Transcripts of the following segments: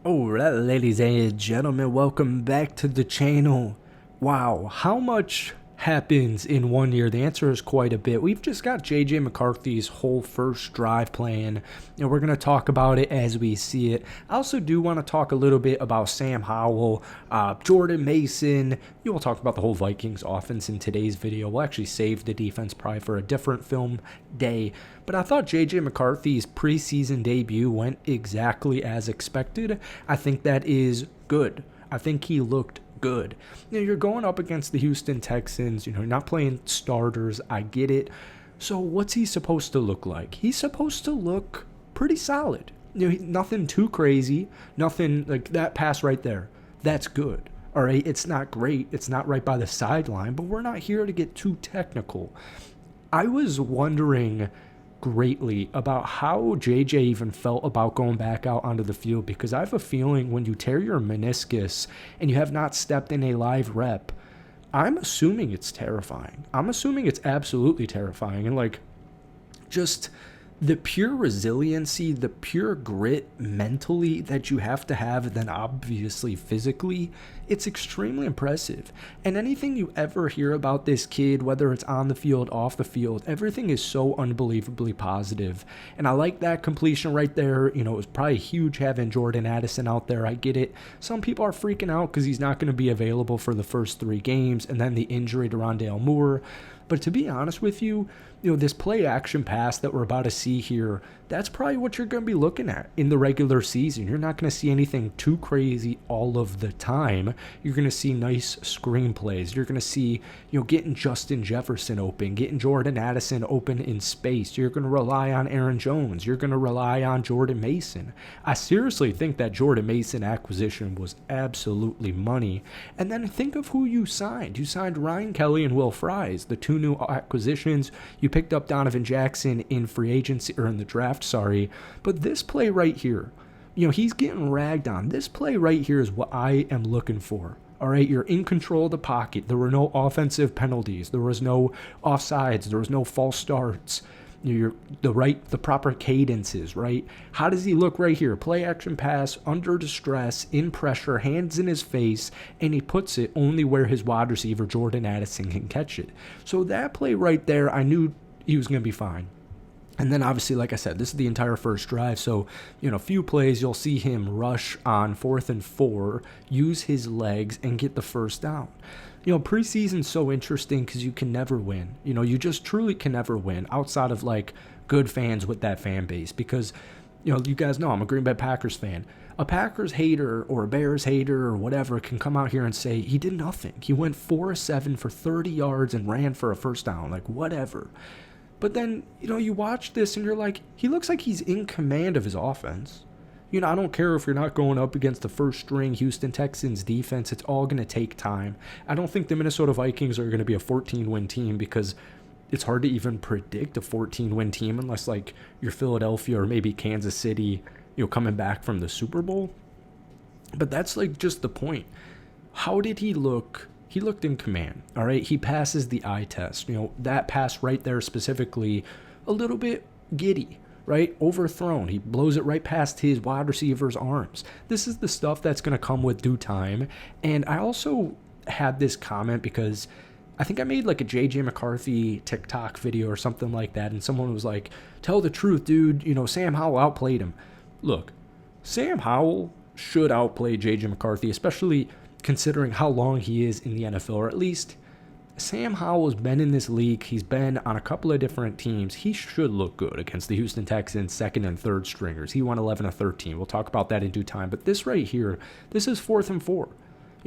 Alright, ladies and gentlemen, welcome back to the channel. Wow, how much happens in 1 year? The answer is quite a bit. We've just got JJ McCarthy's whole first drive plan, and we're going to talk about it as we see it. I also do want to talk a little bit about Sam Howell, Jordan Mason. We'll talk about the whole Vikings offense in today's video. We'll actually save the defense probably for a different film day. But I thought JJ McCarthy's preseason debut went exactly as expected. I think that is good. I think he looked good. You're going up against the Houston Texans. You're not playing starters. I get it. So what's he supposed to look like? He's supposed to look pretty solid. Nothing too crazy. Nothing like that pass right there. That's good. All right. It's not great. It's not right by the sideline, but we're not here to get too technical. I was wondering greatly about how JJ even felt about going back out onto the field, because I have a feeling when you tear your meniscus and you have not stepped in a live rep, I'm assuming it's terrifying. I'm assuming it's absolutely terrifying. And just the pure resiliency, the pure grit mentally that you have to have, then obviously physically, it's extremely impressive. And anything you ever hear about this kid, whether it's on the field, off the field, everything is so unbelievably positive. And I like that completion right there. It was probably huge having Jordan Addison out there. I get it. Some people are freaking out because he's not going to be available for the first 3 games, and then the injury to Rondale Moore. But to be honest with you, this play action pass that we're about to see here, that's probably what you're going to be looking at in the regular season. You're not going to see anything too crazy all of the time. You're going to see nice screenplays. You're going to see, getting Justin Jefferson open, getting Jordan Addison open in space. You're going to rely on Aaron Jones. You're going to rely on Jordan Mason. I seriously think that Jordan Mason acquisition was absolutely money. And then think of who you signed. You signed Ryan Kelly and Will Fries, the 2 new acquisitions. You picked up Donovan Jackson in free agency, or in the draft, but this play right here, he's getting ragged on. This play right here is what I am looking for. All right, you're in control of the pocket. There were no offensive penalties. There was no offsides. There was no false starts. The proper cadences, right? How does he look right here? Play action pass, under distress, in pressure, hands in his face, and he puts it only where his wide receiver, Jordan Addison, can catch it. So that play right there, I knew he was going to be fine. And then obviously, like I said, this is the entire first drive. So, a few plays, you'll see him rush on 4th and 4, use his legs, and get the first down. Preseason's so interesting because you can never win. You just truly can never win outside of good fans with that fan base. Because, you guys know I'm a Green Bay Packers fan. A Packers hater or a Bears hater or whatever can come out here and say he did nothing. He went 4-7 for 30 yards and ran for a first down. Whatever. But then, you watch this and you're like, he looks like he's in command of his offense. I don't care if you're not going up against the first string Houston Texans defense. It's all going to take time. I don't think the Minnesota Vikings are going to be a 14-win team, because it's hard to even predict a 14-win team unless you're Philadelphia or maybe Kansas City, coming back from the Super Bowl. But that's just the point. How did he look? He looked in command, all right? He passes the eye test. That pass right there specifically, a little bit giddy, right? Overthrown. He blows it right past his wide receiver's arms. This is the stuff that's going to come with due time. And I also had this comment because I think I made a JJ McCarthy TikTok video or something like that, and someone was like, tell the truth, dude. Sam Howell outplayed him. Look, Sam Howell should outplay JJ McCarthy, especially considering how long he is in the NFL, or at least Sam Howell has been in this league. He's been on a couple of different teams. He should look good against the Houston Texans, 2nd and 3rd stringers. He won 11 of 13. We'll talk about that in due time. But this right here, this is 4th and 4.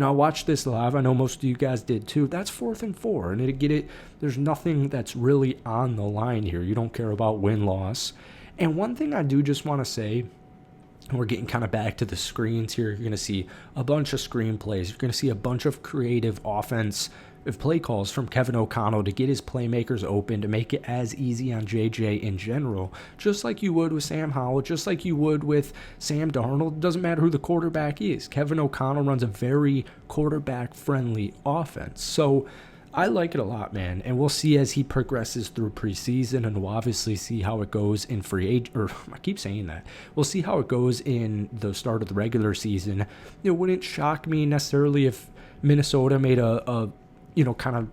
I watched this live. I know most of you guys did too. That's 4th and 4. And to get it, there's nothing that's really on the line here. You don't care about win-loss. And one thing I do just want to say, we're getting kind of back to the screens here. You're going to see a bunch of screenplays. You're going to see a bunch of creative offensive play calls from Kevin O'Connell to get his playmakers open, to make it as easy on JJ in general, just like you would with Sam Howell, just like you would with Sam Darnold. It doesn't matter who the quarterback is. Kevin O'Connell runs a very quarterback-friendly offense. So I like it a lot, man, and we'll see as he progresses through preseason, and we'll obviously see how it goes in free agent. Or I keep saying that. We'll see how it goes in the start of the regular season. It wouldn't shock me necessarily if Minnesota made a kind of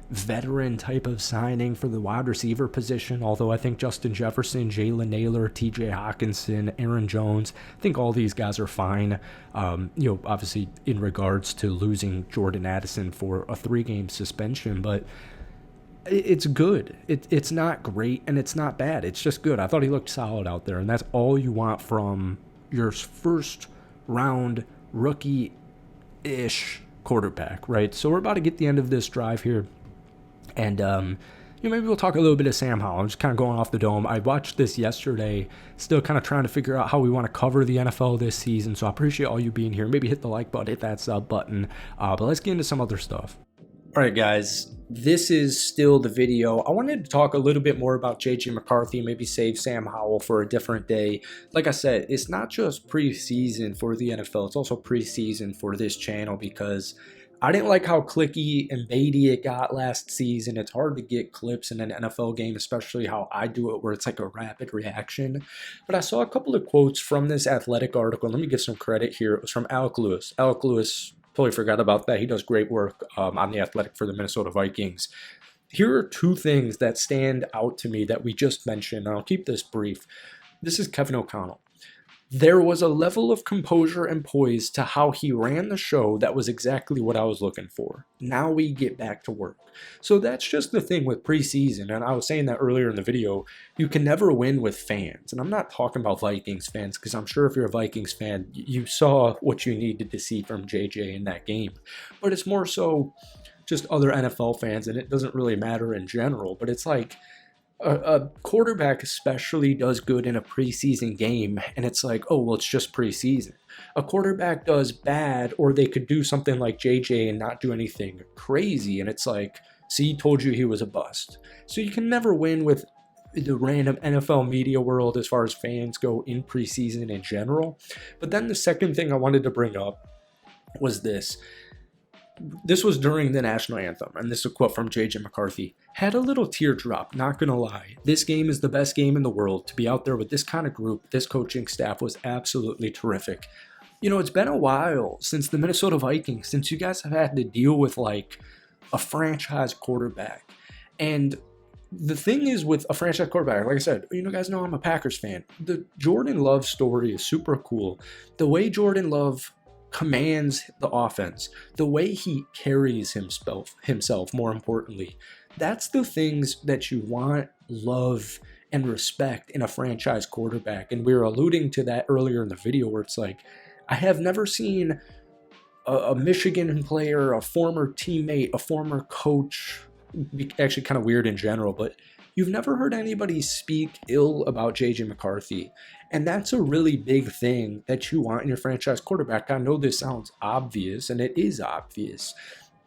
veteran type of signing for the wide receiver position. Although I think Justin Jefferson, Jalen Naylor, T.J. Hawkinson, Aaron Jones, I think all these guys are fine. Obviously in regards to losing Jordan Addison for a 3-game suspension, but it's good. It's not great and it's not bad. It's just good. I thought he looked solid out there, and that's all you want from your first round rookie ish quarterback, right? So we're about to get the end of this drive here. And, maybe we'll talk a little bit of Sam Howell. I'm just kind of going off the dome. I watched this yesterday, still kind of trying to figure out how we want to cover the NFL this season. So I appreciate all you being here. Maybe hit the like button, hit that sub button. But let's get into some other stuff. All right, guys, this is still the video. I wanted to talk a little bit more about J.J. McCarthy, maybe save Sam Howell for a different day. Like I said, it's not just preseason for the NFL. It's also preseason for this channel because I didn't like how clicky and baity it got last season. It's hard to get clips in an NFL game, especially how I do it, where it's like a rapid reaction. But I saw a couple of quotes from this Athletic article. Let me give some credit here. It was from Alec Lewis. Alec Lewis, totally forgot about that. He does great work on the Athletic for the Minnesota Vikings. Here are two things that stand out to me that we just mentioned, and I'll keep this brief. This is Kevin O'Connell. There was a level of composure and poise to how he ran the show that was exactly what I was looking for. Now we get back to work. So that's just the thing with preseason, and I was saying that earlier in the video, you can never win with fans. And I'm not talking about Vikings fans, because I'm sure if you're a Vikings fan, you saw what you needed to see from JJ in that game. But it's more so just other NFL fans, and it doesn't really matter in general, but it's like, a quarterback especially does good in a preseason game, and it's like, oh, well, it's just preseason. A quarterback does bad, or they could do something like JJ and not do anything crazy, and it's like, see, told you he was a bust. So you can never win with the random NFL media world as far as fans go in preseason in general. But then the second thing I wanted to bring up was this. This was during the national anthem, and this is a quote from J.J. McCarthy. Had a little teardrop, not gonna lie. This game is the best game in the world. To be out there with this kind of group, this coaching staff was absolutely terrific. It's been a while since the Minnesota Vikings, since you guys have had to deal with like a franchise quarterback. And the thing is with a franchise quarterback, like I said, you guys know I'm a Packers fan. The Jordan Love story is super cool. The way Jordan Love commands the offense, the way he carries himself, more importantly, that's the things that you want, love, and respect in a franchise quarterback. And we were alluding to that earlier in the video, where it's like, I have never seen a Michigan player, a former teammate, a former coach, actually kind of weird in general, but you've never heard anybody speak ill about J.J. McCarthy. And that's a really big thing that you want in your franchise quarterback. I know this sounds obvious, and it is obvious.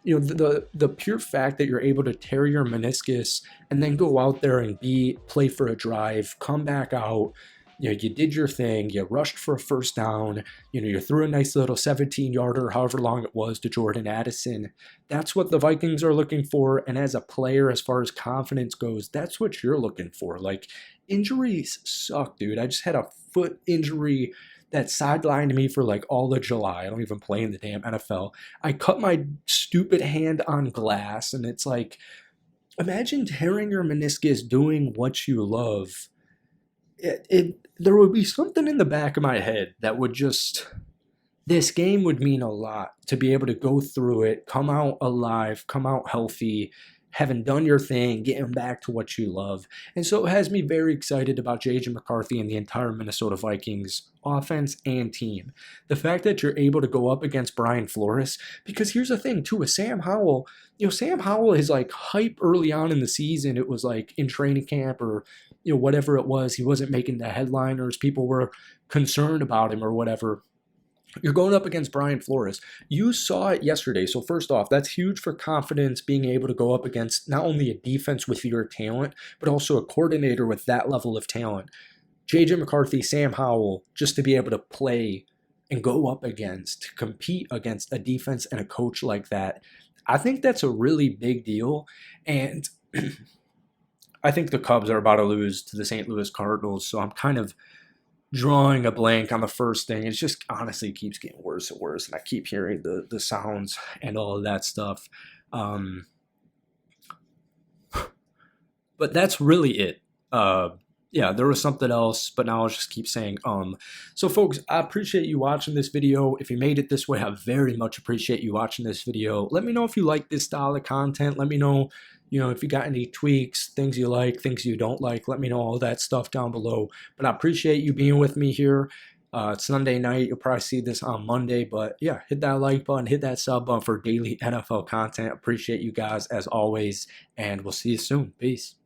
The pure fact that you're able to tear your meniscus and then go out there and play for a drive, come back out, you did your thing, you rushed for a first down, you threw a nice little 17-yarder, however long it was, to Jordan Addison. That's what the Vikings are looking for, and as a player, as far as confidence goes, that's what you're looking for. Like, injuries suck, dude. I just had a foot injury that sidelined me for like all of July. I don't even play in the damn NFL. I cut my stupid hand on glass, and it's like, imagine tearing your meniscus doing what you love. There would be something in the back of my head that would just, this game would mean a lot to be able to go through it, come out alive, come out healthy, having done your thing, getting back to what you love. And so it has me very excited about J.J. McCarthy and the entire Minnesota Vikings offense and team. The fact that you're able to go up against Brian Flores, because here's the thing too, with Sam Howell, Sam Howell is like hype early on in the season. It was like in training camp or whatever it was, he wasn't making the headliners. People were concerned about him or whatever. You're going up against Brian Flores. You saw it yesterday. So first off, that's huge for confidence, being able to go up against not only a defense with your talent, but also a coordinator with that level of talent. J.J. McCarthy, Sam Howell, just to be able to play and go up against, to compete against a defense and a coach like that. I think that's a really big deal. And I think the Cubs are about to lose to the St. Louis Cardinals. So I'm kind of drawing a blank on the first thing. It just honestly keeps getting worse and worse. And I keep hearing the sounds and all of that stuff. Um, but that's really it. Yeah, there was something else, but now I'll just keep saying So folks, I appreciate you watching this video. If you made it this way, I very much appreciate you watching this video. Let me know if you like this style of content. Let me know, if you got any tweaks, things you like, things you don't like. Let me know all that stuff down below. But I appreciate you being with me here. It's Sunday night. You'll probably see this on Monday. But yeah, hit that like button, hit that sub button for daily NFL content. Appreciate you guys as always, and we'll see you soon. Peace.